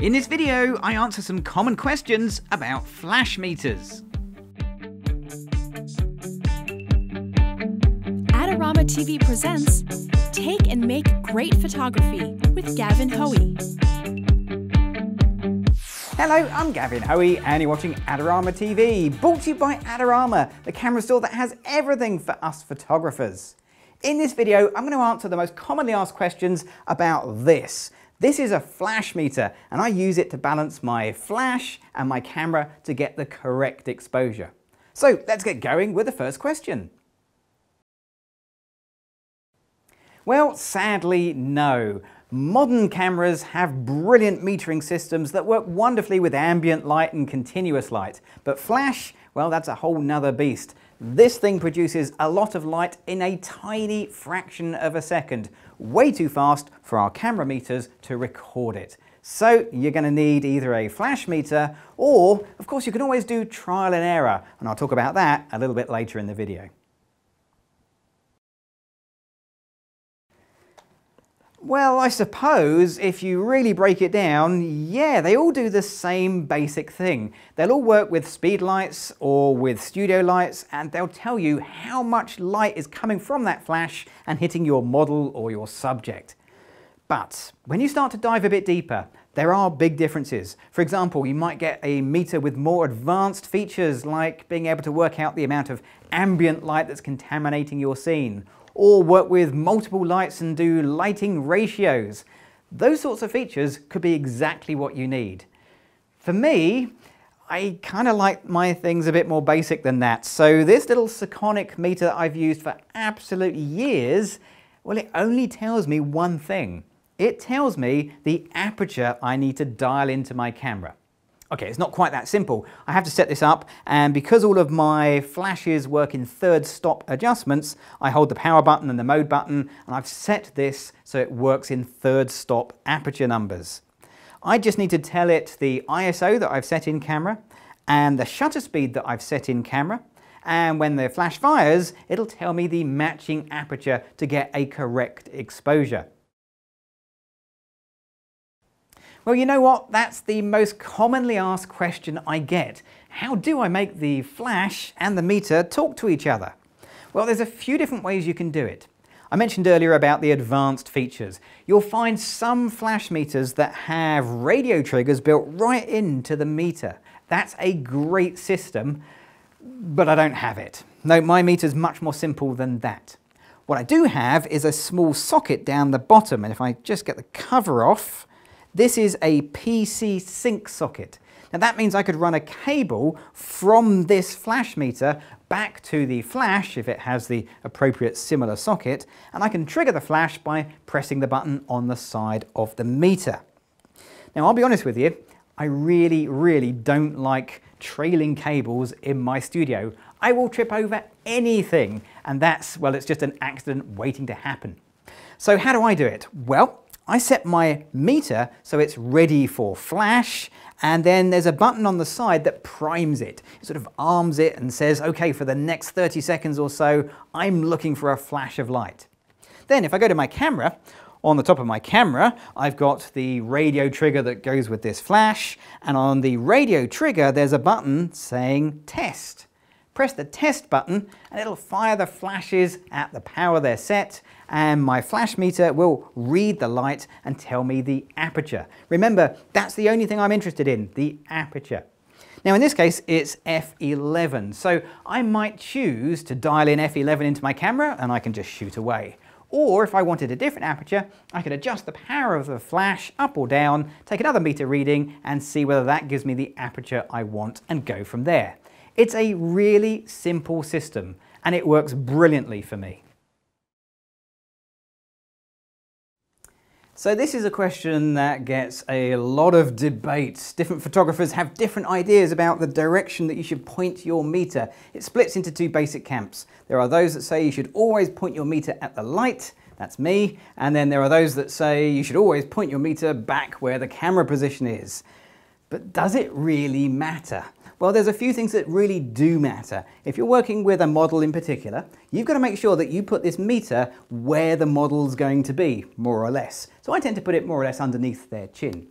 In this video, I answer some common questions about flash meters. Adorama TV presents Take and Make Great Photography with Gavin Hoey. Hello, I'm Gavin Hoey and you're watching Adorama TV, brought to you by Adorama, the camera store that has everything for us photographers. In this video, I'm going to answer the most commonly asked questions about this. This is a flash meter and I use it to balance my flash and my camera to get the correct exposure. So let's get going with the first question. Well, sadly, no. Modern cameras have brilliant metering systems that work wonderfully with ambient light and continuous light. But flash, well, that's a whole nother beast. This thing produces a lot of light in a tiny fraction of a second, way too fast for our camera meters to record it. So you're going to need either a flash meter or, of course, you can always do trial and error, and I'll talk about that a little bit later in the video. Well, I suppose if you really break it down, yeah, they all do the same basic thing. They'll all work with speed lights or with studio lights, and they'll tell you how much light is coming from that flash and hitting your model or your subject. But when you start to dive a bit deeper, there are big differences. For example, you might get a meter with more advanced features like being able to work out the amount of ambient light that's contaminating your scene, or work with multiple lights and do lighting ratios. Those sorts of features could be exactly what you need. For me, I kind of like my things a bit more basic than that. So this little Sekonic meter that I've used for absolute years, well, it only tells me one thing. It tells me the aperture I need to dial into my camera. Okay, it's not quite that simple. I have to set this up, and because all of my flashes work in third stop adjustments, I hold the power button and the mode button, and I've set this so it works in third stop aperture numbers. I just need to tell it the ISO that I've set in camera, and the shutter speed that I've set in camera, and when the flash fires, it'll tell me the matching aperture to get a correct exposure. Well, you know what? That's the most commonly asked question I get. How do I make the flash and the meter talk to each other? Well, there's a few different ways you can do it. I mentioned earlier about the advanced features. You'll find some flash meters that have radio triggers built right into the meter. That's a great system, but I don't have it. No, my meter's much more simple than that. What I do have is a small socket down the bottom, and if I just get the cover off, this is a PC sync socket. Now that means I could run a cable from this flash meter back to the flash if it has the appropriate similar socket, and I can trigger the flash by pressing the button on the side of the meter. Now I'll be honest with you, I really don't like trailing cables in my studio. I will trip over anything, and that's, well, it's just an accident waiting to happen. So how do I do it? Well, I set my meter so it's ready for flash, and then there's a button on the side that primes it. It sort of arms it and says, okay, for the next 30 seconds or so, I'm looking for a flash of light. Then if I go to my camera, on the top of my camera, I've got the radio trigger that goes with this flash, and on the radio trigger, there's a button saying test. Press the test button and it'll fire the flashes at the power they're set, and my flash meter will read the light and tell me the aperture. Remember, that's the only thing I'm interested in, the aperture. Now in this case it's f11, so I might choose to dial in f11 into my camera and I can just shoot away. Or if I wanted a different aperture, I could adjust the power of the flash up or down, take another meter reading and see whether that gives me the aperture I want and go from there. It's a really simple system and it works brilliantly for me. So this is a question that gets a lot of debate. Different photographers have different ideas about the direction that you should point your meter. It splits into two basic camps. There are those that say you should always point your meter at the light, that's me, and then there are those that say you should always point your meter back where the camera position is. But does it really matter? Well, there's a few things that really do matter. If you're working with a model in particular, you've got to make sure that you put this meter where the model's going to be, more or less. So I tend to put it more or less underneath their chin.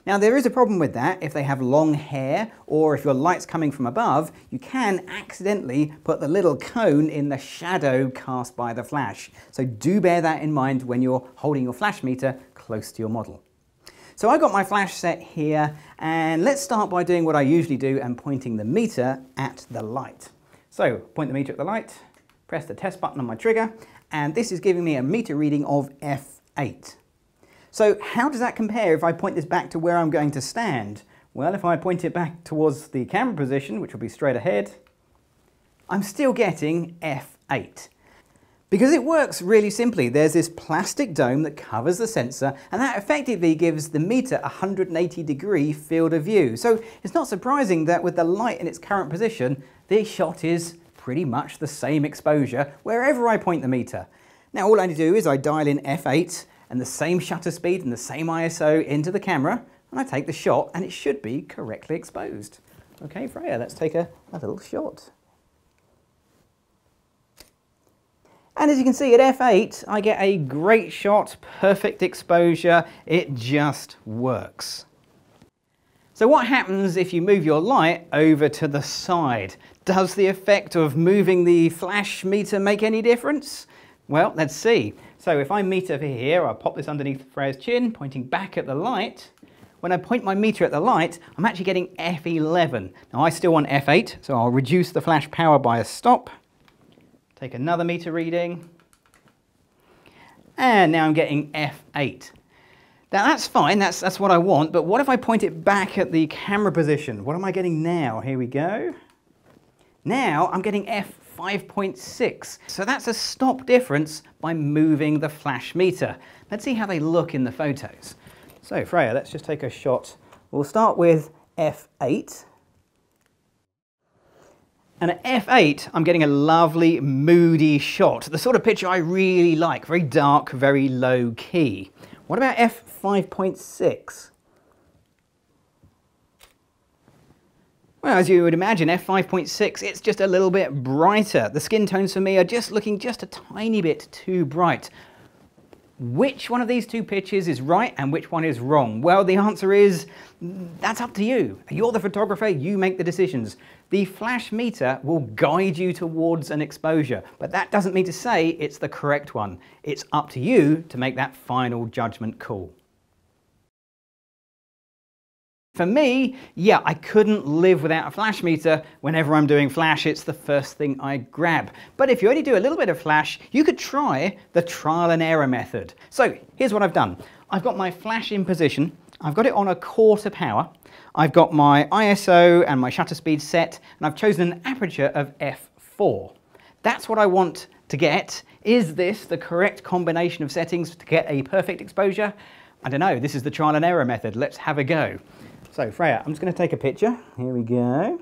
Now there is a problem with that. If they have long hair or if your light's coming from above, you can accidentally put the little cone in the shadow cast by the flash. So do bear that in mind when you're holding your flash meter close to your model. So I've got my flash set here, and let's start by doing what I usually do and pointing the meter at the light. So point the meter at the light, press the test button on my trigger, and this is giving me a meter reading of F8. So how does that compare if I point this back to where I'm going to stand? Well, if I point it back towards the camera position, which will be straight ahead, I'm still getting F8. Because it works really simply. There's this plastic dome that covers the sensor, and that effectively gives the meter a 180-degree field of view. So it's not surprising that with the light in its current position, this shot is pretty much the same exposure wherever I point the meter. Now all I need to do is I dial in F8 and the same shutter speed and the same ISO into the camera, and I take the shot, and it should be correctly exposed. Okay, Freya, let's take a little shot. And as you can see at F8, I get a great shot, perfect exposure, it just works. So what happens if you move your light over to the side? Does the effect of moving the flash meter make any difference? Well, let's see. So if I meter over here, I'll pop this underneath Freya's chin, pointing back at the light. When I point my meter at the light, I'm actually getting F11. Now I still want F8, so I'll reduce the flash power by a stop. Take another meter reading, and now I'm getting F8. Now that's fine, that's what I want, but what if I point it back at the camera position? What am I getting now? Here we go. Now I'm getting F5.6. So that's a stop difference by moving the flash meter. Let's see how they look in the photos. So Freya, let's just take a shot. We'll start with F8. And at F8, I'm getting a lovely, moody shot. The sort of picture I really like. Very dark, very low key. What about F5.6? Well, as you would imagine, F5.6, it's just a little bit brighter. The skin tones for me are just looking just a tiny bit too bright. Which one of these two pictures is right and which one is wrong? Well, the answer is, that's up to you. You're the photographer, you make the decisions. The flash meter will guide you towards an exposure, but that doesn't mean to say it's the correct one. It's up to you to make that final judgment call. For me, yeah, I couldn't live without a flash meter. Whenever I'm doing flash, it's the first thing I grab. But if you only do a little bit of flash, you could try the trial and error method. So here's what I've done. I've got my flash in position. I've got it on 1/4 power. I've got my ISO and my shutter speed set, and I've chosen an aperture of f4. That's what I want to get. Is this the correct combination of settings to get a perfect exposure? I don't know. This is the trial and error method. Let's have a go. So Freya, I'm just going to take a picture. Here we go.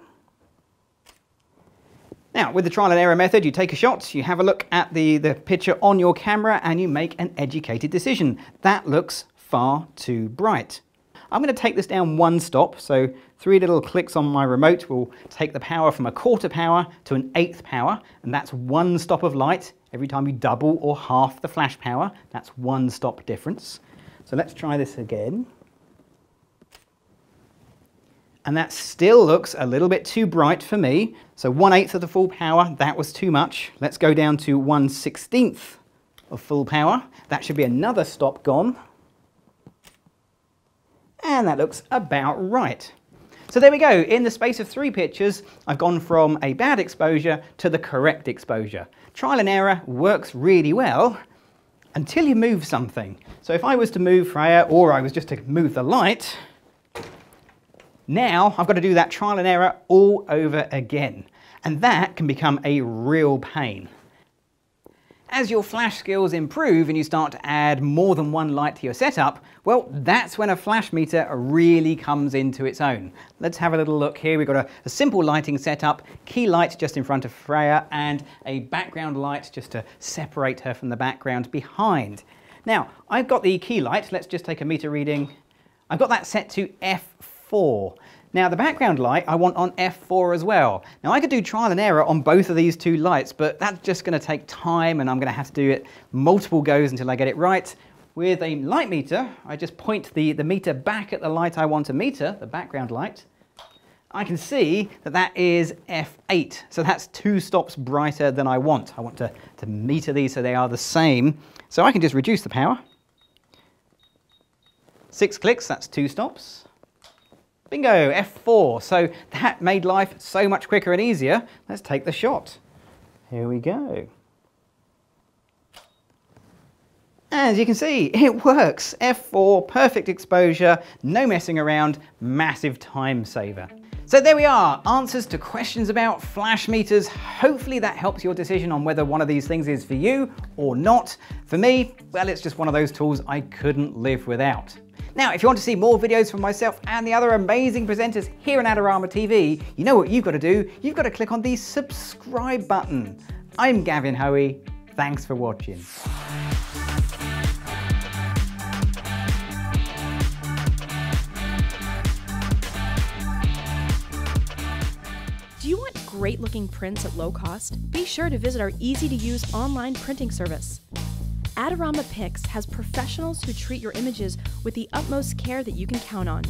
Now, with the trial and error method, you take a shot, you have a look at the picture on your camera, and you make an educated decision. That looks far too bright. I'm going to take this down 1 stop, so 3 little clicks on my remote will take the power from 1/4 power to 1/8 power, and that's 1 stop of light. Every time you double or half the flash power, that's 1 stop difference. So let's try this again. And that still looks a little bit too bright for me. So 1/8 of the full power, that was too much. Let's go down to 1/16 of full power. That should be another stop gone. And that looks about right. So there we go. In the space of 3 pictures, I've gone from a bad exposure to the correct exposure. Trial and error works really well until you move something. So if I was to move Freya, or I was just to move the light, now I've got to do that trial and error all over again. And that can become a real pain. As your flash skills improve and you start to add more than 1 light to your setup, well, that's when a flash meter really comes into its own. Let's have a little look here. We've got a simple lighting setup, key light just in front of Freya, and a background light just to separate her from the background behind. Now, I've got the key light. Let's just take a meter reading. I've got that set to f4. Now the background light I want on f4 as well. Now I could do trial and error on both of these 2 lights, but that's just going to take time and I'm going to have to do it multiple goes until I get it right. With a light meter, I just point the meter back at the light I want to meter, the background light. I can see that that is F8, so that's 2 stops brighter than I want. I want to meter these so they are the same. So I can just reduce the power. 6 clicks, that's 2 stops. Bingo, F4. So that made life so much quicker and easier. Let's take the shot. Here we go. As you can see, it works. F4, perfect exposure, no messing around, massive time saver. So there we are, answers to questions about flash meters. Hopefully that helps your decision on whether one of these things is for you or not. For me, well, it's just one of those tools I couldn't live without. Now, if you want to see more videos from myself and the other amazing presenters here on Adorama TV, you know what you've got to do. You've got to click on the subscribe button. I'm Gavin Hoey. Thanks for watching. Do you want great-looking prints at low cost? Be sure to visit our easy-to-use online printing service. Adorama Pix has professionals who treat your images with the utmost care that you can count on.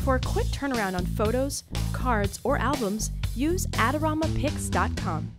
For a quick turnaround on photos, cards, or albums, use AdoramaPix.com.